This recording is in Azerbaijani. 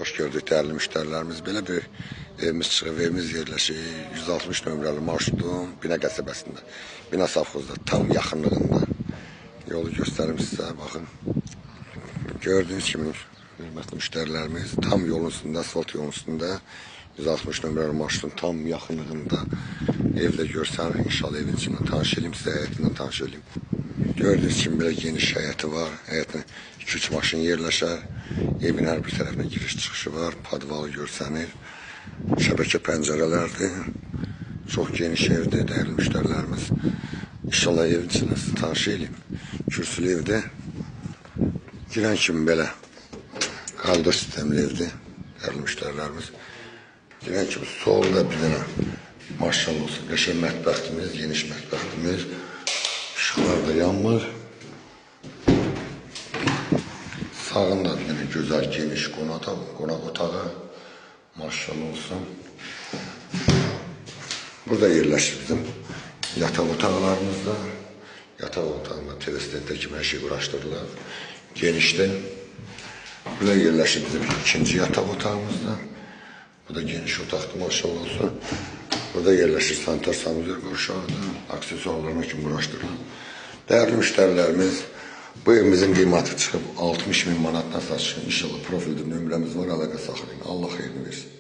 Hoş gördük değerli müşterilerimiz. Belə bir evimiz çıxıb, evimiz yerləşir 160 nömrəli marşrutun Bina qəsəbəsində, Bina savxozda, tam yaxınlığında. Yolu göstərim sizə, baxın. Gördüyünüz kimi, hörmətli müşterilerimiz, tam yolun üstündə, asfalt yolun üstündə 160 nömrəli marşrutun tam yaxınlığında evdə görsənir. İnşallah evin içindən tanış edeyim, sizə həyətindən tanış edeyim. Gördüğünüz kimi belə geniş həyəti var. Həyətin 2-3 maşın yerləşər. Evin hər bir tərəfinə giriş çıxışı var. Padvalı görsənir. Şəbəkə pəncərələrdir. Çox geniş evdir dəyərli müşterilerimiz. İnşallah evin içində sizi tanış edeyim. Kürsülü evdə. Girən kimi belə qaldır sistemli evdir dəyərli müşterilerimiz. Girən kimi solda bir dənə maşallah olsun. Qəşəng mətbəxtimiz, geniş mətbəxtimiz. Işıqlar da yanmır. Sağında bir dənə gözəl geniş qonaq otağı. Maşallah olsun. Burada yerləşir bizim yataq otaqlarımızda. Yataq otağında telestentə kimi hər şey quraşdırılır. Genişdir. Burada yerləşir bizim ikinci yataq otağımızda. Bu da geniş otaqdır maşallah olsun. Burada yerləşir sanitar sanuzör qurşağıdır. Aksesuarlarına kimi quraşdırılır. Değerli müşterilerimiz, bu evimizin qiyməti çıxıb 60.000 manatdan satışın. İnşallah profildə nömrəmiz var, əlaqə saxlayın. Allah xeyrini versin.